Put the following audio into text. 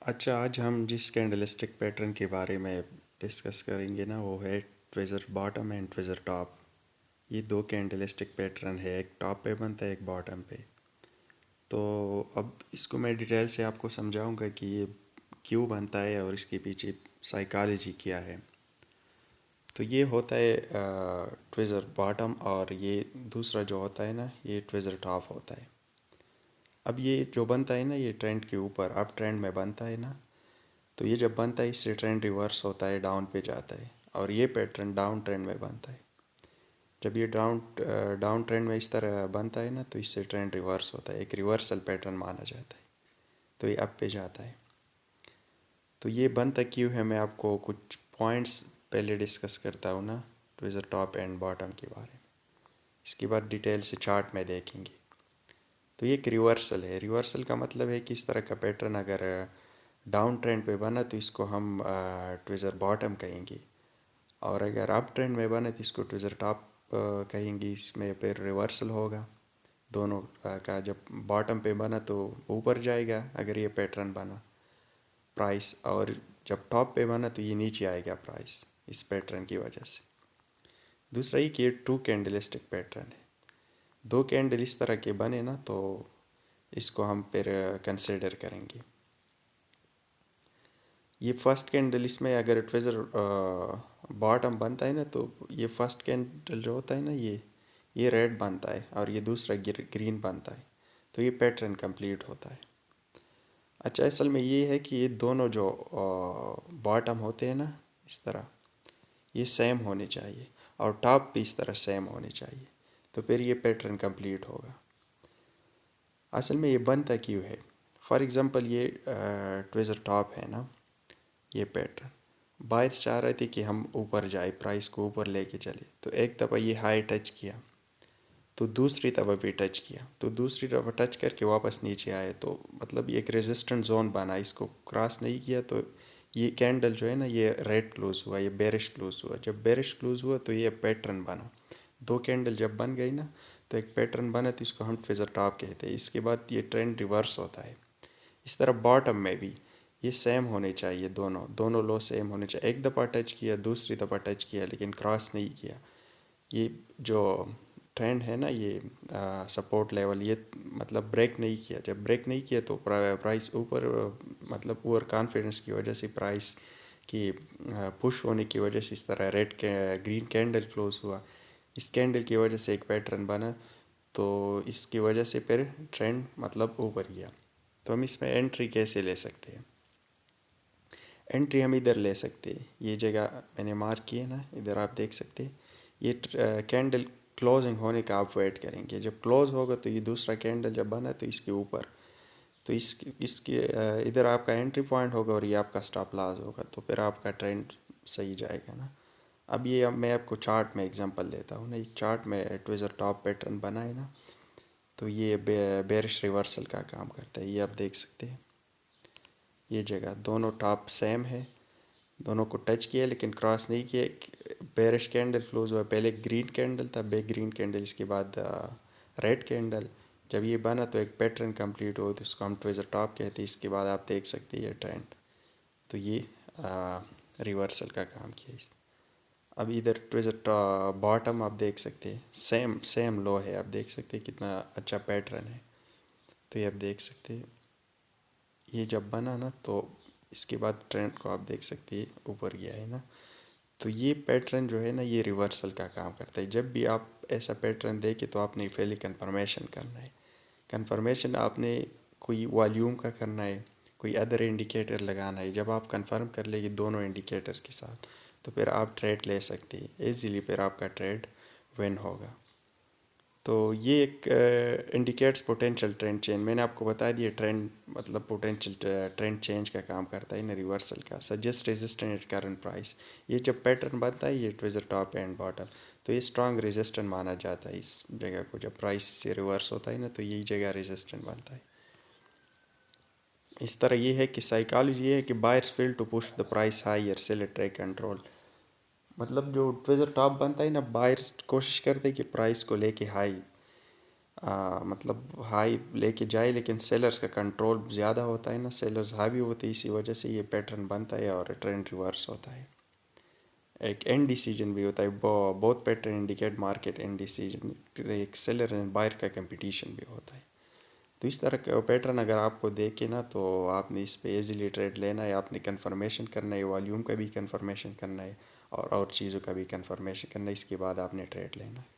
اچھا، آج ہم جس کینڈلسٹک پیٹرن کے بارے میں ڈسکس کریں گے نا وہ ہے ٹویزر باٹم اینڈ ٹویزر ٹاپ. یہ دو کینڈلسٹک پیٹرن ہے، ایک ٹاپ پہ بنتا ہے ایک باٹم پہ. تو اب اس کو میں ڈیٹیل سے آپ کو سمجھاؤں گا کہ یہ کیوں بنتا ہے اور اس کے پیچھے سائیکالوجی کیا ہے. تو یہ ہوتا ہے ٹویزر باٹم، اور یہ دوسرا جو ہوتا ہے نا یہ ٹویزر ٹاپ ہوتا ہے. اب یہ جو بنتا ہے نا یہ ٹرینڈ کے اوپر اپ ٹرینڈ میں بنتا ہے نا، تو یہ جب بنتا ہے اس سے ٹرینڈ ریورس ہوتا ہے، ڈاؤن پہ جاتا ہے. اور یہ پیٹرن ڈاؤن ٹرینڈ میں بنتا ہے. جب یہ ڈاؤن ٹرینڈ میں اس طرح بنتا ہے نا تو اس سے ٹرینڈ ریورس ہوتا ہے، ایک ریورسل پیٹرن مانا جاتا ہے. تو یہ اپ پہ جاتا ہے. تو یہ بنتا کیوں ہے، میں آپ کو کچھ پوائنٹس پہلے ڈسکس کرتا ہوں نا ٹویزر ٹاپ اینڈ باٹم کے بارے میں. اس کے بعد ڈیٹیل سے چارٹ میں دیکھیں گے. تو یہ ایک ریورسل ہے. ریورسل کا مطلب ہے کہ اس طرح کا پیٹرن اگر ڈاؤن ٹرینڈ پہ بنا تو اس کو ہم ٹویزر باٹم کہیں گے، اور اگر اپ ٹرینڈ میں بنا تو اس کو ٹویزر ٹاپ کہیں گے. اس میں پھر ریورسل ہوگا دونوں کا. جب باٹم پہ بنا تو اوپر جائے گا اگر یہ پیٹرن بنا پرائس، اور جب ٹاپ پہ بنا تو یہ نیچے آئے گا پرائس اس پیٹرن کی وجہ سے. دوسرا یہ کہ یہ ٹو کینڈلسٹک پیٹرن ہے. دو کینڈل اس طرح کے بنے نا تو اس کو ہم پھر کنسیڈر کریں گے. یہ فرسٹ کینڈل اس میں اگر ٹویزر باٹم بنتا ہے نا تو یہ فرسٹ کینڈل جو ہوتا ہے نا یہ ریڈ بنتا ہے اور یہ دوسرا گرین بنتا ہے. تو یہ پیٹرن کمپلیٹ ہوتا ہے. اچھا، اصل میں یہ ہے کہ یہ دونوں جو باٹم ہوتے ہیں نا اس طرح یہ سیم ہونے چاہیے، اور ٹاپ بھی اس طرح سیم ہونے چاہیے، تو پھر یہ پیٹرن کمپلیٹ ہوگا. اصل میں یہ بنتا کیوں ہے؟ فار ایگزامپل یہ ٹویزر ٹاپ ہے نا، یہ پیٹرن باعث چاہ رہے تھے کہ ہم اوپر جائے، پرائس کو اوپر لے کے چلے. تو ایک دفعہ یہ ہائی ٹچ کیا تو دوسری دفعہ بھی ٹچ کیا، تو دوسری دفعہ ٹچ کر کے واپس نیچے آئے. تو مطلب یہ ایک ریزسٹنٹ زون بنا، اس کو کراس نہیں کیا تو یہ کینڈل جو ہے نا یہ ریڈ کلوز ہوا، یہ بیرش کلوز ہوا. جب بیرش کلوز ہوا تو یہ پیٹرن بنا. دو کینڈل جب بن گئی نا تو ایک پیٹرن بنا، تو اس کو ہم ٹویزر ٹاپ کہتے ہیں. اس کے بعد یہ ٹرینڈ ریورس ہوتا ہے. اس طرح باٹم میں بھی یہ سیم ہونے چاہیے، دونوں لو سیم ہونے چاہیے. ایک دفعہ ٹچ کیا دوسری دفعہ ٹچ کیا لیکن کراس نہیں کیا. یہ جو ٹرینڈ ہے نا یہ سپورٹ لیول یہ مطلب بریک نہیں کیا. جب بریک نہیں کیا تو پرائس اوپر مطلب اوور کانفیڈنس کی وجہ سے پرائس کی پش ہونے کی وجہ سے اس طرح گرین کینڈل کلوز ہوا. اس کینڈل کی وجہ سے ایک پیٹرن بنا، تو اس کی وجہ سے پھر ٹرینڈ مطلب اوپر گیا. تو ہم اس میں انٹری کیسے لے سکتے ہیں؟ انٹری ہم ادھر لے سکتے ہیں. یہ جگہ میں نے مارک کی ہے نا، ادھر آپ دیکھ سکتے ہیں. یہ کینڈل کلوزنگ ہونے کا آپ ویٹ کریں گے. جب کلوز ہوگا تو یہ دوسرا کینڈل جب بنا تو اس کے اوپر، تو اس کے ادھر آپ کا انٹری پوائنٹ ہوگا اور یہ آپ کا سٹاپ لاس ہوگا. تو پھر آپ کا ٹرینڈ صحیح جائے گا نا. اب میں آپ کو چارٹ میں اگزامپل دیتا ہوں نا. یہ چارٹ میں ٹویزر ٹاپ پیٹرن بنا ہے نا، تو یہ بیرش ریورسل کا کام کرتا ہے. یہ آپ دیکھ سکتے ہیں. یہ جگہ دونوں ٹاپ سیم ہے، دونوں کو ٹچ کیا لیکن کراس نہیں کیا. بیرش کینڈل کلوز ہوا، پہلے گرین کینڈل تھا، گرین کینڈل، اس کے بعد ریڈ کینڈل. جب یہ بنا تو ایک پیٹرن کمپلیٹ ہو تو اس کو ہم ٹویزر ٹاپ کہتے ہیں. اس کے بعد آپ دیکھ سکتے ہیں یہ ٹرینڈ، تو یہ ریورسل کا کام کیا اس. اب ادھر ٹویزر باٹم آپ دیکھ سکتے ہیں، سیم لو ہے. آپ دیکھ سکتے ہیں کتنا اچھا پیٹرن ہے. تو یہ آپ دیکھ سکتے ہیں یہ جب بنا نا تو اس کے بعد ٹرینڈ کو آپ دیکھ سکتے ہیں اوپر گیا ہے نا. تو یہ پیٹرن جو ہے نا یہ ریورسل کا کام کرتا ہے. جب بھی آپ ایسا پیٹرن دیکھیں تو آپ نے پہلے کنفرمیشن کرنا ہے. کنفرمیشن آپ نے کوئی والیوم کا کرنا ہے، کوئی ادر انڈیکیٹر لگانا ہے. جب آپ کنفرم کر لیں گے دونوں انڈیکیٹر کے ساتھ تو پھر آپ ٹریڈ لے سکتے ہیں ایزیلی. پھر آپ کا ٹریڈ ون ہوگا. تو یہ ایک انڈیکیٹس پوٹینشیل ٹرینڈ چینج. میں نے آپ کو بتا دیا ٹرینڈ مطلب پوٹینشیل ٹرینڈ چینج کا کام کرتا ہے نا ریورسل کا. Suggest resistant at current price. یہ جب پیٹرن بنتا ہے یہ ٹویزر ٹاپ اینڈ باٹم، تو یہ اسٹرانگ ریزسٹنٹ مانا جاتا ہے اس جگہ کو. جب پرائس سے ریورس ہوتا ہے نا تو یہی جگہ ریزسٹنٹ بنتا ہے. اس طرح یہ ہے کہ سائیکالوجی یہ ہے کہ buyers fail to push the price higher sell track control. مطلب جو ٹویزر ٹاپ بنتا ہے نا، بائرس کوشش کرتے کہ پرائس کو لے کے ہائی مطلب ہائی لے کے جائے، لیکن سیلرز کا کنٹرول زیادہ ہوتا ہے نا، سیلرز ہاوی ہوتے ہیں، اسی وجہ سے یہ پیٹرن بنتا ہے اور ٹرینڈ ریورس ہوتا ہے. ایک اینڈ ڈیسیجن بھی ہوتا ہے، بہت pattern indicate market and decision, ایک سیلر اینڈ بائر کا کمپٹیشن بھی ہوتا ہے. تو اس طرح کا پیٹرن اگر آپ کو دیکھے نا تو آپ نے اس پہ ایزیلی ٹریڈ لینا ہے. آپ نے کنفرمیشن کرنا ہے، والیوم کا بھی کنفرمیشن کرنا ہے اور چیزوں کا بھی کنفرمیشن کرنا ہے، اس کے بعد آپ نے ٹریڈ لینا ہے.